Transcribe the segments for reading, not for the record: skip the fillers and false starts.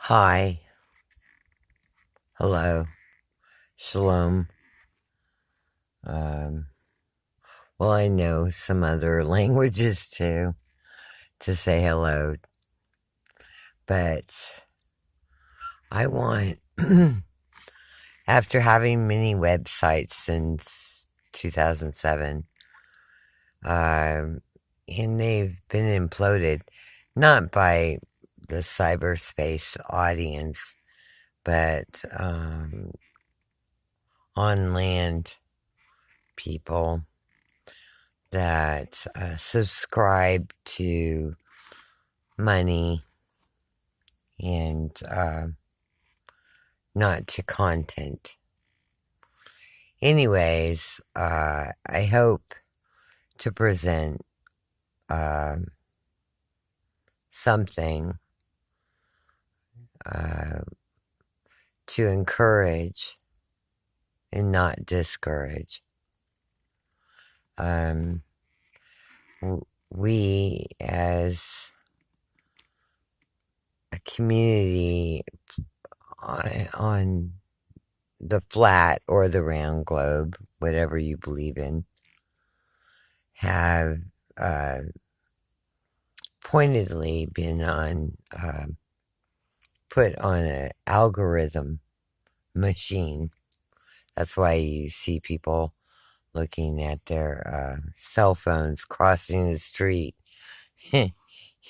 Hi, hello, shalom. Um, well, I know some other languages too to say hello, but I want, after having many websites since 2007, um, and they've been imploded, not by the cyberspace audience, but on land people that subscribe to money and not to content. Anyways, I hope to present um something uh, to encourage and not discourage. Um, we, as a community on the flat or the round globe, whatever you believe in, have uh, pointedly been put on an algorithm machine. That's why you see people looking at their cell phones crossing the street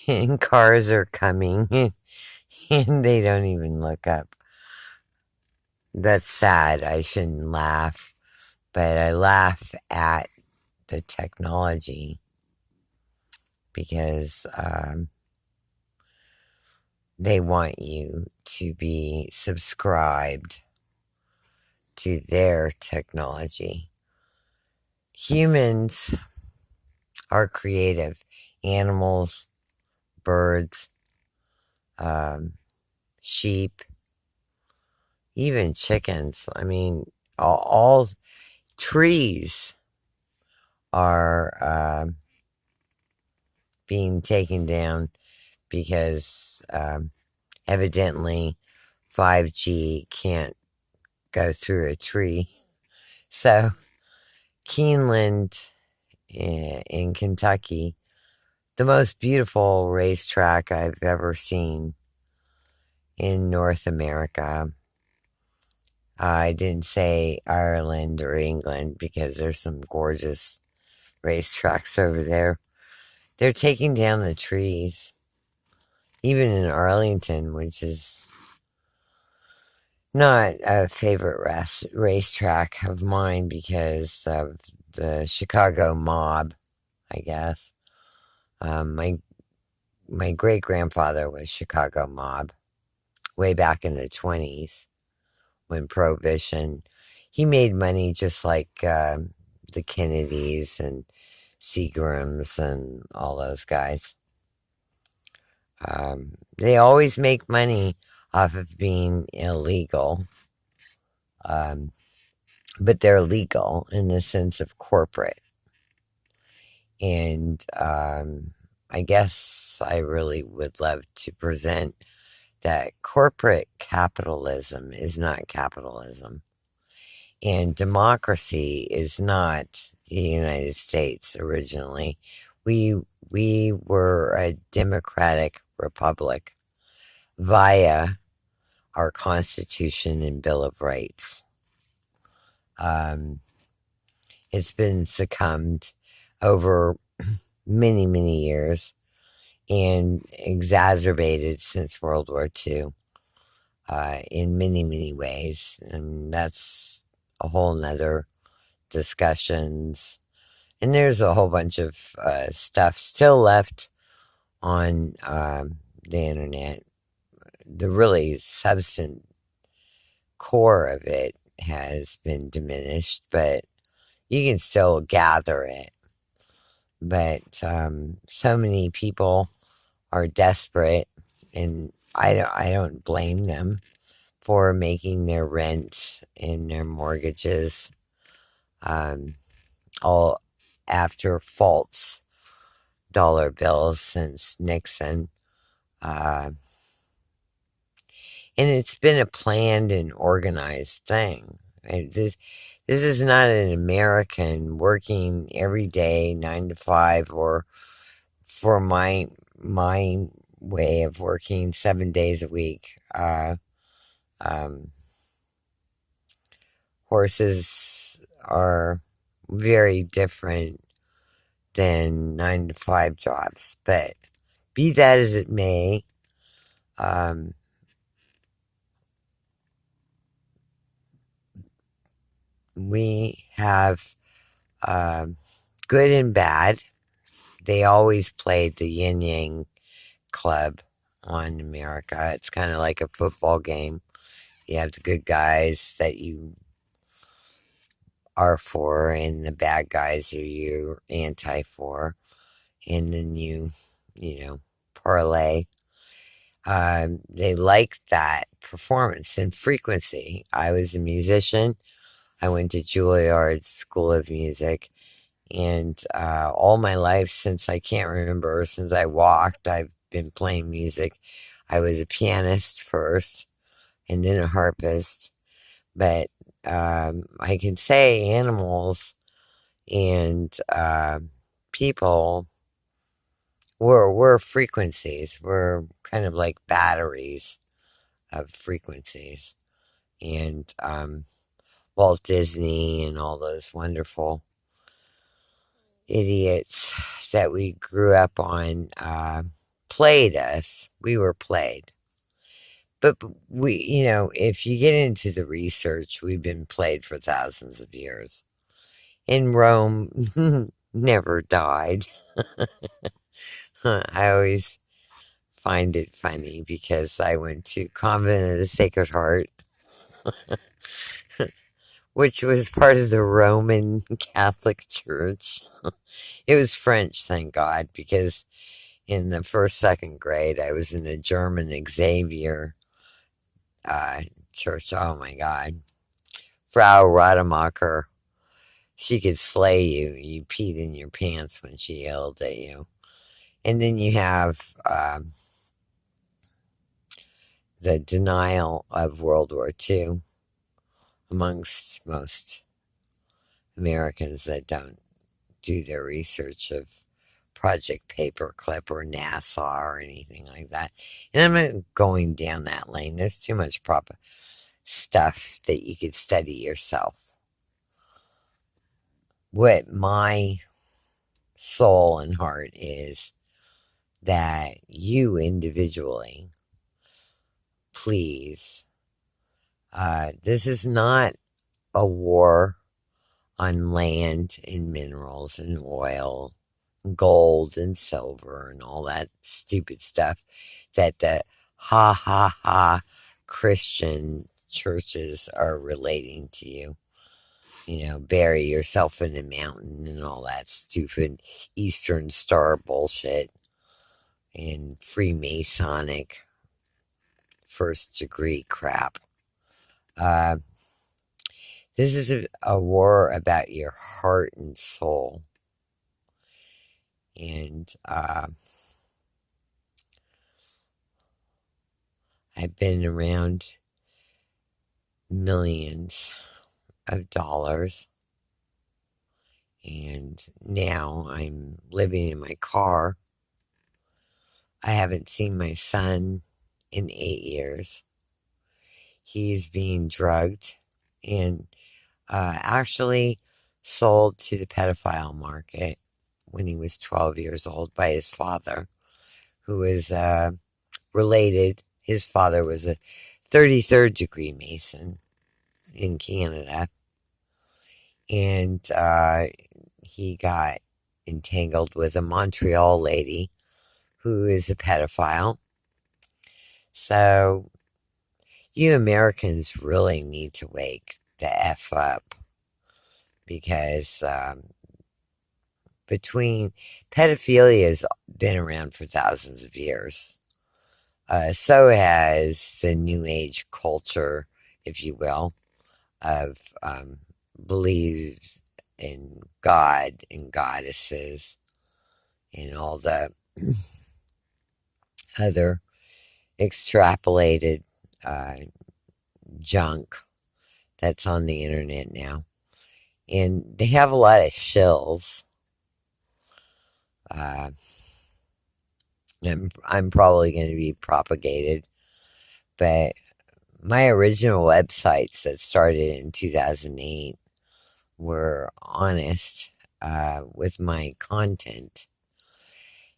and cars are coming and they don't even look up. That's sad. I shouldn't laugh, but I laugh at the technology because they want you to be subscribed to their technology. Humans are creative. Animals, birds, um, sheep, even chickens. I mean, all trees are being taken down because evidently 5G can't go through a tree. So, Keeneland in Kentucky, the most beautiful racetrack I've ever seen in North America. I didn't say Ireland or England because there's some gorgeous racetracks over there. They're taking down the trees, even in Arlington, which is not a favorite racetrack of mine because of the Chicago mob, I guess. My great grandfather was Chicago mob way back in the 20s when Prohibition. He made money just like the Kennedys and Seagrams and all those guys. They always make money off of being illegal, um, but they're legal in the sense of corporate. And I guess I really would love to present that corporate capitalism is not capitalism. And democracy is not the United States originally. We were a democratic republic via our Constitution and Bill of Rights. It's been succumbed over many, many years and exacerbated since World War II in many, many ways. And that's a whole nother discussions. And there's a whole bunch of stuff still left on the internet. The really substance core of it has been diminished, but you can still gather it. But so many people are desperate, and I don't blame them for making their rent and their mortgages all after false dollar bills since Nixon. Uh, And it's been a planned and organized thing. This is not an American working every day, 9 to 5, or for my way of working 7 days a week. Um, Horses are very different than 9 to 5 jobs, but be that as it may, um, we have good and bad. They always played the yin yang club on America. It's kind of like a football game. You have the good guys that you are for, and the bad guys who you're anti for, and then you know, parlay. They liked that performance and frequency. I was a musician. I went to Juilliard School of Music, and all my life, since I can't remember, since I walked, I've been playing music. I was a pianist first, and then a harpist. But I can say animals and people were frequencies. We're kind of like batteries of frequencies. And Walt Disney and all those wonderful idiots that we grew up on played us. We were played. But we, if you get into the research, we've been played for thousands of years. And Rome never died. I always find it funny because I went to Convent of the Sacred Heart, which was part of the Roman Catholic Church. It was French, thank God, because in the first, second grade, I was in the German Xavier church. Oh my God. Frau Rademacher, she could slay you. You peed in your pants when she yelled at you. And then you have the denial of World War II amongst most Americans that don't do their research of Project Paperclip or NASA or anything like that. And I'm not going down that lane. There's too much proper stuff that you could study yourself. What my soul and heart is that you individually, please, this is not a war on land and minerals and oil, gold and silver and all that stupid stuff that the ha ha ha Christian churches are relating to you. Bury yourself in a mountain and all that stupid Eastern Star bullshit and Freemasonic first degree crap. This is a war about your heart and soul. And I've been around millions of dollars. And now I'm living in my car. I haven't seen my son in 8 years. He's being drugged and actually sold to the pedophile market when he was 12 years old by his father, who is related. His father was a 33rd degree Mason in Canada. And he got entangled with a Montreal lady who is a pedophile. So you Americans really need to wake the F up, because between pedophilia has been around for thousands of years. So has the New Age culture, if you will, of believe in God and goddesses and all the other extrapolated uh, junk that's on the internet now. And they have a lot of shills. Uh, I'm probably going to be propagated, but my original websites that started in 2008 were honest with my content.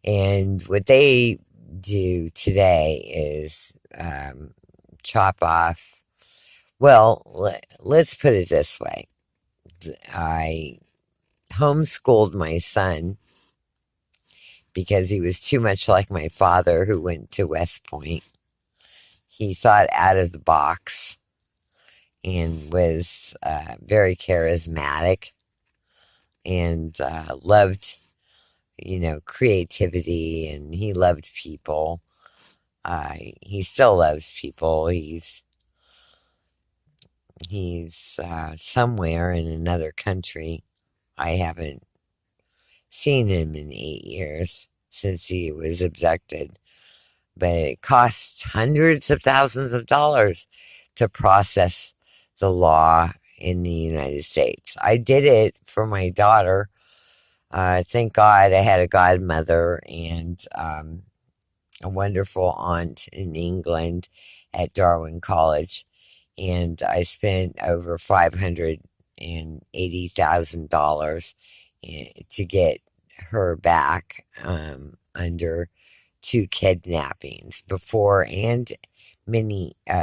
And what they do today is chop off. Well, let's put it this way. I homeschooled my son because he was too much like my father, who went to West Point. He thought out of the box and was very charismatic and loved, creativity, and he loved people. He still loves people. He's somewhere in another country. I haven't seen him in 8 years since he was abducted. But it costs hundreds of thousands of dollars to process the law in the United States. I did it for my daughter. Thank God I had a godmother and a wonderful aunt in England at Darwin College. And I spent over $580,000 to get her back under 2 kidnappings before and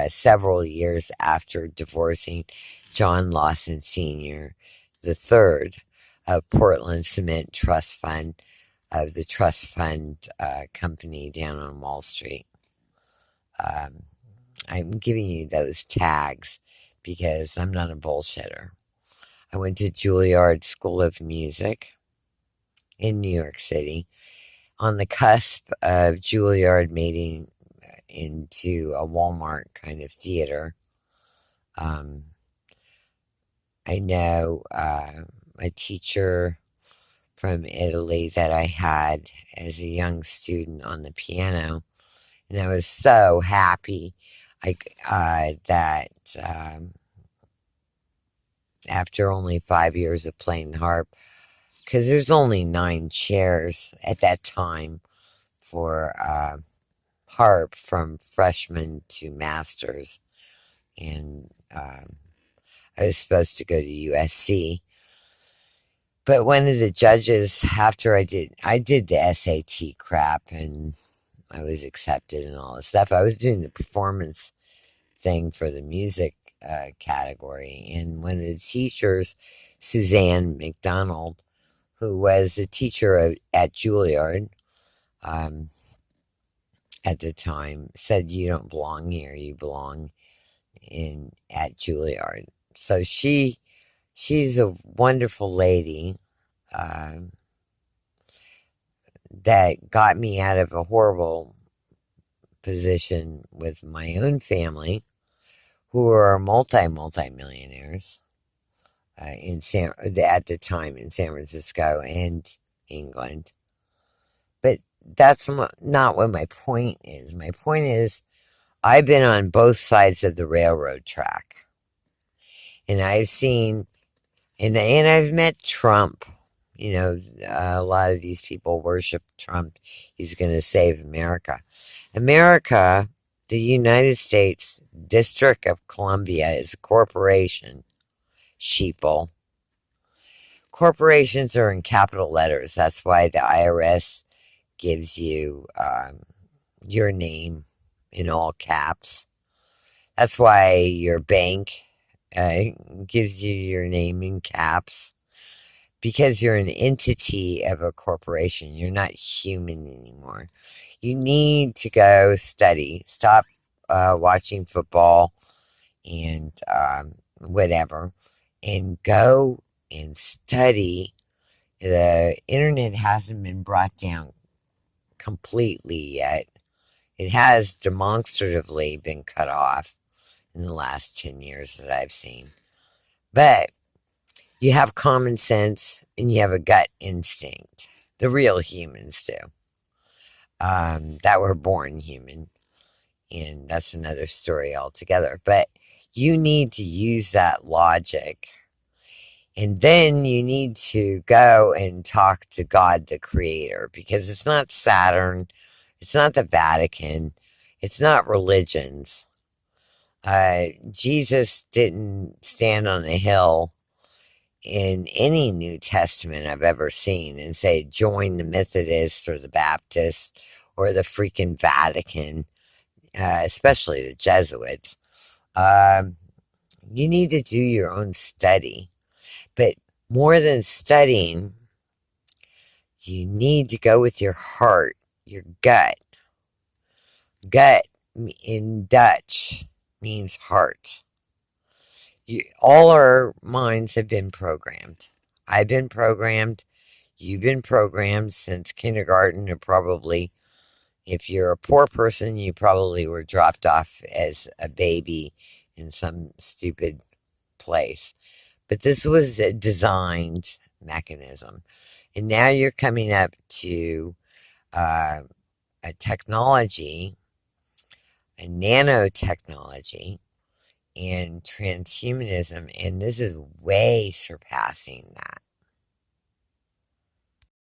several years after divorcing John Lawson Sr., the third of Portland Cement Trust Fund, of the trust fund company down on Wall Street. I'm giving you those tags because I'm not a bullshitter. I went to Juilliard School of Music in New York City, on the cusp of Juilliard making into a Walmart kind of theater. I know a teacher from Italy that I had as a young student on the piano, and I was so happy that after only 5 years of playing the harp, because there's only 9 chairs at that time for harp from freshman to masters, and I was supposed to go to USC. But one of the judges, after I did the SAT crap and I was accepted and all this stuff, I was doing the performance thing for the music category, and one of the teachers, Suzanne McDonald, who was a teacher at Juilliard at the time, said, "You don't belong here. You belong at Juilliard." So she's a wonderful lady that got me out of a horrible position with my own family, who are multi-millionaires at the time in San Francisco and England. But that's not what my point is. My point is, I've been on both sides of the railroad track, and I've seen, and I've met Trump. A lot of these people worship Trump. He's going to save America. America, the United States District of Columbia, is a corporation. Sheeple. Corporations are in capital letters. That's why the IRS gives you your name in all caps. That's why your bank gives you your name in caps. Because you're an entity of a corporation. You're not human anymore. You need to go study. Stop watching football and whatever, and go and study. The internet hasn't been brought down completely yet. It has demonstratively been cut off in the last 10 years that I've seen. But you have common sense and you have a gut instinct. The real humans do. That were born human. And that's another story altogether. But you need to use that logic. And then you need to go and talk to God, the creator, because it's not Saturn, it's not the Vatican, it's not religions. Jesus didn't stand on a hill in any New Testament I've ever seen and say, join the Methodist or the Baptist or the freaking Vatican, especially the Jesuits. You need to do your own study. But more than studying, you need to go with your heart, your gut. Gut in Dutch means heart. All our minds have been programmed. I've been programmed. You've been programmed since kindergarten, or probably, if you're a poor person, you probably were dropped off as a baby in some stupid place. But this was a designed mechanism. And now you're coming up to a technology, a nanotechnology, and transhumanism, and this is way surpassing that.